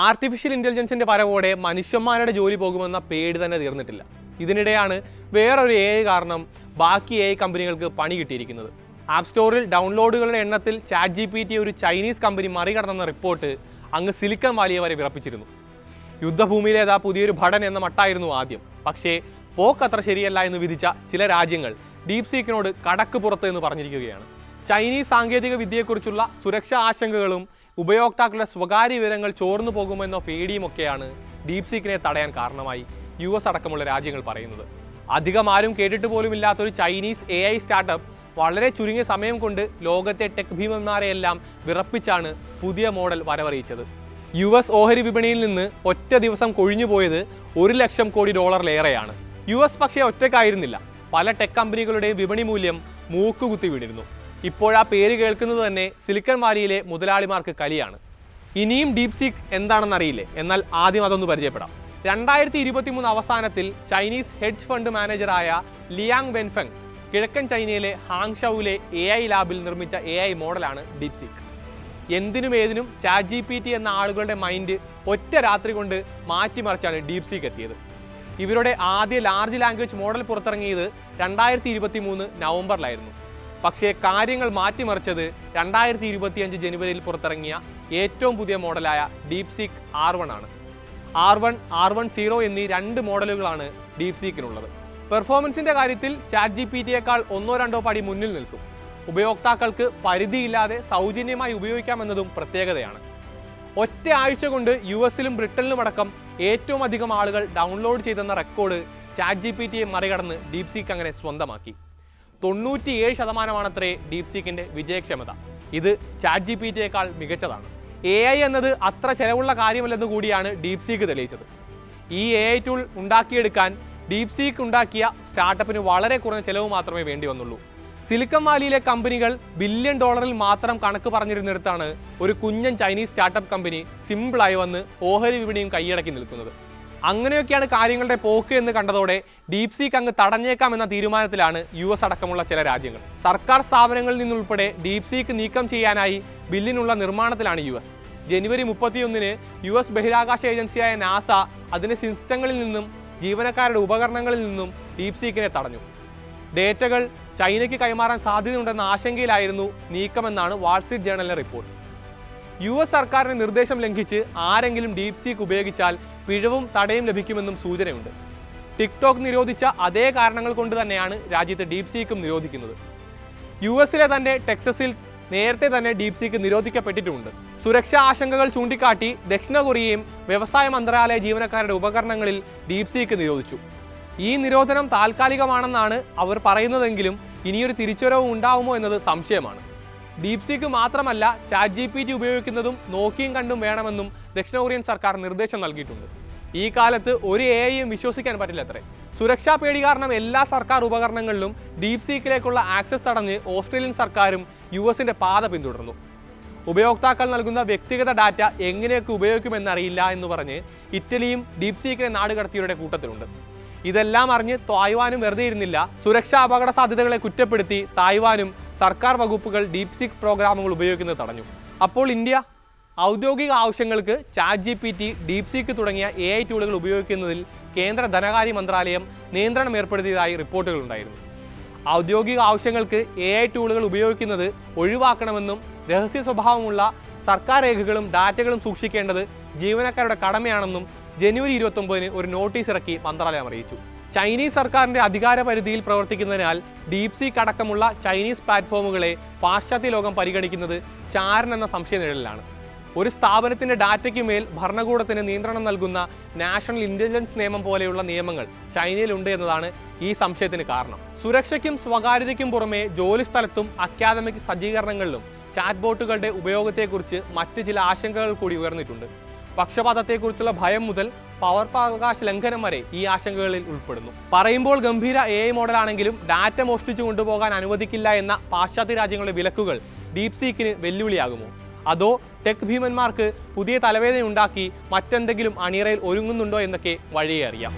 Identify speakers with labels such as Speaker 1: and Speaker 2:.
Speaker 1: Artificial ഇൻ്റലിജൻസിൻ്റെ വരവോടെ മനുഷ്യന്മാരുടെ ജോലി പോകുമെന്ന പേടി തന്നെ തീർന്നിട്ടില്ല. ഇതിനിടെയാണ് വേറൊരു AI കാരണം ബാക്കി AI കമ്പനികൾക്ക് പണി കിട്ടിയിരിക്കുന്നത്. ആപ്പ് സ്റ്റോറിൽ ഡൗൺലോഡുകളുടെ എണ്ണത്തിൽ ChatGPT ഒരു ചൈനീസ് കമ്പനി മറികടന്നെന്ന റിപ്പോർട്ട് അങ്ങ് സിലിക്കൺ വാലിയെ വരെ വിറപ്പിച്ചിരുന്നു. യുദ്ധഭൂമിയിലേതാ പുതിയൊരു ഭടൻ എന്ന മട്ടായിരുന്നു ആദ്യം. പക്ഷേ പോക്കത്ര ശരിയല്ല എന്ന് വിധിച്ച ചില രാജ്യങ്ങൾ ഡീപ്സീക്കിനോട് കടക്ക് പുറത്ത് എന്ന് പറഞ്ഞിരിക്കുകയാണ്. ചൈനീസ് സാങ്കേതിക വിദ്യയെക്കുറിച്ചുള്ള സുരക്ഷാ ആശങ്കകളും ഉപയോക്താക്കളുടെ സ്വകാര്യ വിവരങ്ങൾ ചോർന്നു പോകുമെന്നോ പേടിയുമൊക്കെയാണ് ഡീപ്സീക്കിനെ തടയാൻ കാരണമായി US അടക്കമുള്ള രാജ്യങ്ങൾ പറയുന്നത്. അധികം ആരും കേട്ടിട്ട് പോലുമില്ലാത്തൊരു ചൈനീസ് AI സ്റ്റാർട്ടപ്പ് വളരെ ചുരുങ്ങിയ സമയം കൊണ്ട് ലോകത്തെ ടെക് ഭീമന്മാരെയെല്ലാം വിറപ്പിച്ചാണ് പുതിയ മോഡൽ വരവറിയിച്ചത്. US ഓഹരി വിപണിയിൽ നിന്ന് ഒറ്റ ദിവസം കൊഴിഞ്ഞുപോയത് $1 ലക്ഷം കോടി US പക്ഷേ ഒറ്റയ്ക്കായിരുന്നില്ല. പല ടെക് കമ്പനികളുടെയും വിപണി മൂല്യം മൂക്കുകുത്തി വീണിരുന്നു. ഇപ്പോഴാ പേര് കേൾക്കുന്നത് തന്നെ സിലിക്കൺ വാലിയിലെ മുതലാളിമാർക്ക് കലിയാണ്. ഇനിയും ഡീപ്സീക്ക് എന്താണെന്നറിയില്ലേ? എന്നാൽ ആദ്യം അതൊന്ന് പരിചയപ്പെടാം. 2023 അവസാനത്തിൽ ചൈനീസ് ഹെഡ്ജ് ഫണ്ട് മാനേജറായ ലിയാങ് വെൻഫെങ് കിഴക്കൻ ചൈനയിലെ ഹാങ്ഷൌവിലെ AI ലാബിൽ നിർമ്മിച്ച AI മോഡലാണ് ഡീപ്സീക്ക്. എന്തിനും ഏതിനും ChatGPT എന്ന ആളുകളുടെ മൈൻഡ് ഒറ്റ രാത്രി കൊണ്ട് മാറ്റിമറിച്ചാണ് ഡീപ്സീക്ക് എത്തിയത്. ഇവരുടെ ആദ്യ ലാർജ് ലാംഗ്വേജ് മോഡൽ പുറത്തിറങ്ങിയത് 2023 നവംബറിലായിരുന്നു. പക്ഷേ കാര്യങ്ങൾ മാറ്റിമറിച്ചത് 2025 ജനുവരിയിൽ പുറത്തിറങ്ങിയ ഏറ്റവും പുതിയ മോഡലായ ഡീപ്സീക്ക് R1 ആണ്. R1, R10 എന്നീ 2 മോഡലുകളാണ് ഡീപ്സീക്കിനുള്ളത്. പെർഫോമൻസിന്റെ കാര്യത്തിൽ ChatGPTയേക്കാൾ 1-2 പടി മുന്നിൽ നിൽക്കും. ഉപയോക്താക്കൾക്ക് പരിധിയില്ലാതെ സൗജന്യമായി ഉപയോഗിക്കാമെന്നതും പ്രത്യേകതയാണ്. ഒറ്റ ആഴ്ച കൊണ്ട് US-ലും ബ്രിട്ടനിലുമടക്കം ഏറ്റവും അധികം ആളുകൾ ഡൗൺലോഡ് ചെയ്തെന്ന റെക്കോർഡ് ChatGPTയെ മറികടന്ന് ഡീപ്സീക്ക് അങ്ങനെ സ്വന്തമാക്കി. 97% ഡീപ്സീക്കിന്റെ വിജയക്ഷമത. ഇത് ChatGPTയേക്കാൾ മികച്ചതാണ്. AI എന്നത് അത്ര ചെലവുള്ള കാര്യമല്ലെന്ന് കൂടിയാണ് ഡീപ്സീക്ക് തെളിയിച്ചത്. ഈ AI ടൂൾ ഉണ്ടാക്കിയെടുക്കാൻ ഡീപ്സീക്ക് ഉണ്ടാക്കിയ സ്റ്റാർട്ടപ്പിന് വളരെ കുറഞ്ഞ ചെലവ് മാത്രമേ വേണ്ടി വന്നുള്ളൂ. സിലിക്കൺ വാലിയിലെ കമ്പനികൾ $1 ബില്യൺ മാത്രം കണക്ക് പറഞ്ഞിരുന്നിടത്താണ് ഒരു കുഞ്ഞൻ ചൈനീസ് സ്റ്റാർട്ടപ്പ് കമ്പനി സിമ്പിളായി വന്ന് ഓഹരി വിപണിയും കൈയടക്കി നിൽക്കുന്നത്. അങ്ങനെയൊക്കെയാണ് കാര്യങ്ങളുടെ പോക്ക് എന്ന് കണ്ടതോടെ ഡീപ്സീക്ക് അങ്ങ് തടഞ്ഞേക്കാമെന്ന തീരുമാനത്തിലാണ് US അടക്കമുള്ള ചില രാജ്യങ്ങൾ. സർക്കാർ സ്ഥാപനങ്ങളിൽ നിന്നുൾപ്പെടെ ഡീപ്സീക്ക് നീക്കം ചെയ്യാനായി ബില്ലിനുള്ള നിർമ്മാണത്തിലാണ് US. ജനുവരി 31-ന് US ബഹിരാകാശ ഏജൻസിയായ നാസ അതിന്റെ സിസ്റ്റങ്ങളിൽ നിന്നും ജീവനക്കാരുടെ ഉപകരണങ്ങളിൽ നിന്നും ഡീപ്സീക്കിനെ തടഞ്ഞു. ഡേറ്റകൾ ചൈനയ്ക്ക് കൈമാറാൻ സാധ്യതയുണ്ടെന്ന ആശങ്കയിലായിരുന്നു നീക്കമെന്നാണ് വാൾസ്ട്രീറ്റ് ജേണലിലെ റിപ്പോർട്ട്. US സർക്കാരിന്റെ നിർദ്ദേശം ലംഘിച്ച് ആരെങ്കിലും ഡീപ്സീക്ക് ഉപയോഗിച്ചാൽ പിഴവും തടയും ലഭിക്കുമെന്നും സൂചനയുണ്ട്. ടിക്ടോക്ക് നിരോധിച്ച അതേ കാരണങ്ങൾ കൊണ്ട് തന്നെയാണ് രാജ്യത്ത് ഡീപ്സീക്കും നിരോധിക്കുന്നത്. US-ലെ തന്നെ ടെക്സസിൽ നേരത്തെ തന്നെ ഡീപ്സീക്ക് നിരോധിക്കപ്പെട്ടിട്ടുമുണ്ട്. സുരക്ഷാ ആശങ്കകൾ ചൂണ്ടിക്കാട്ടി ദക്ഷിണ കൊറിയയും വ്യവസായ മന്ത്രാലയ ജീവനക്കാരുടെ ഉപകരണങ്ങളിൽ ഡീപ്സീക്ക് നിരോധിച്ചു. ഈ നിരോധനം താൽക്കാലികമാണെന്നാണ് അവർ പറയുന്നതെങ്കിലും ഇനിയൊരു തിരിച്ചുവരവ് ഉണ്ടാവുമോ എന്നത് സംശയമാണ്. ഡീപ്സീക്ക് മാത്രമല്ല ChatGPT ഉപയോഗിക്കുന്നതും നോക്കിയും കണ്ടും വേണമെന്നും ദക്ഷിണ കൊറിയൻ സർക്കാർ നിർദ്ദേശം നൽകിയിട്ടുണ്ട്. ഈ കാലത്ത് ഒരു AIയും വിശ്വസിക്കാൻ പറ്റില്ലത്രേ. സുരക്ഷാ പേടി കാരണം എല്ലാ സർക്കാർ ഉപകരണങ്ങളിലും ഡീപ്സീക്കിലേക്കുള്ള ആക്സസ് തടഞ്ഞ് ഓസ്ട്രേലിയൻ സർക്കാരും US-ന്റെ പാത പിന്തുടർന്നു. ഉപയോക്താക്കൾ നൽകുന്ന വ്യക്തിഗത ഡാറ്റ എങ്ങനെയൊക്കെ ഉപയോഗിക്കുമെന്നറിയില്ല എന്ന് പറഞ്ഞ് ഇറ്റലിയും ഡീപ്സീക്കിനെ നാടുകടത്തിയവരുടെ കൂട്ടത്തിലുണ്ട്. ഇതെല്ലാം അറിഞ്ഞ് തായ്വാനും വെറുതെ ഇരുന്നില്ല. സുരക്ഷാ അപകട സാധ്യതകളെ കുറ്റപ്പെടുത്തി തായ്വാനും സർക്കാർ വകുപ്പുകൾ ഡീപ്സീക്ക് പ്രോഗ്രാമുകൾ ഉപയോഗിക്കുന്നത് തടഞ്ഞു. അപ്പോൾ ഇന്ത്യ ഔദ്യോഗിക ആവശ്യങ്ങൾക്ക് ChatGPT, ഡീപ്സീക്ക് തുടങ്ങിയ AI ടൂളുകൾ ഉപയോഗിക്കുന്നതിൽ കേന്ദ്ര ധനകാര്യ മന്ത്രാലയം നിയന്ത്രണം ഏർപ്പെടുത്തിയതായി റിപ്പോർട്ടുകളുണ്ടായിരുന്നു. ഔദ്യോഗിക ആവശ്യങ്ങൾക്ക് AI ടൂളുകൾ ഉപയോഗിക്കുന്നത് ഒഴിവാക്കണമെന്നും രഹസ്യ സ്വഭാവമുള്ള സർക്കാർ രേഖകളും ഡാറ്റകളും സൂക്ഷിക്കേണ്ടത് ജീവനക്കാരുടെ കടമയാണെന്നും ജനുവരി 29-ന് ഒരു നോട്ടീസ് ഇറക്കി മന്ത്രാലയം അറിയിച്ചു. ചൈനീസ് സർക്കാരിന്റെ അധികാര പരിധിയിൽ പ്രവർത്തിക്കുന്നതിനാൽ ഡീപ്സീക്ക് അടക്കമുള്ള ചൈനീസ് പ്ലാറ്റ്ഫോമുകളെ പാശ്ചാത്യ ലോകം പരിഗണിക്കുന്നത് ചാരൻ എന്ന സംശയനിഴലിലാണ്. ഒരു സ്ഥാപനത്തിന്റെ ഡാറ്റയ്ക്കുമേൽ ഭരണകൂടത്തിന് നിയന്ത്രണം നൽകുന്ന നാഷണൽ ഇന്റലിജൻസ് നിയമം പോലെയുള്ള നിയമങ്ങൾ ചൈനയിലുണ്ട് എന്നതാണ് ഈ സംശയത്തിന് കാരണം. സുരക്ഷയ്ക്കും സ്വകാര്യതയ്ക്കും പുറമെ ജോലിസ്ഥലത്തും അക്കാദമിക് സജ്ജീകരണങ്ങളിലും ചാറ്റ് ബോട്ടുകളുടെ ഉപയോഗത്തെക്കുറിച്ച് മറ്റ് ചില ആശങ്കകൾ കൂടി ഉയർന്നിട്ടുണ്ട്. പക്ഷപാതത്തെക്കുറിച്ചുള്ള ഭയം മുതൽ പൗരാവകാശ ലംഘനം വരെ ഈ ആശങ്കകളിൽ ഉൾപ്പെടുന്നു. പറയുമ്പോൾ ഗംഭീര AI മോഡലാണെങ്കിലും ഡാറ്റ മോഷ്ടിച്ചു കൊണ്ടുപോകാൻ അനുവദിക്കില്ല എന്ന പാശ്ചാത്യ രാജ്യങ്ങളുടെ വിലക്കുകൾ ഡീപ്സീക്കിന് വെല്ലുവിളിയാകുമോ? അതോ ടെക് ഭീമന്മാർക്ക് പുതിയ തലവേദന ഉണ്ടാക്കി മറ്റെന്തെങ്കിലും അണിയറയിൽ ഒരുങ്ങുന്നുണ്ടോ എന്നൊക്കെ വഴിയേ അറിയാം.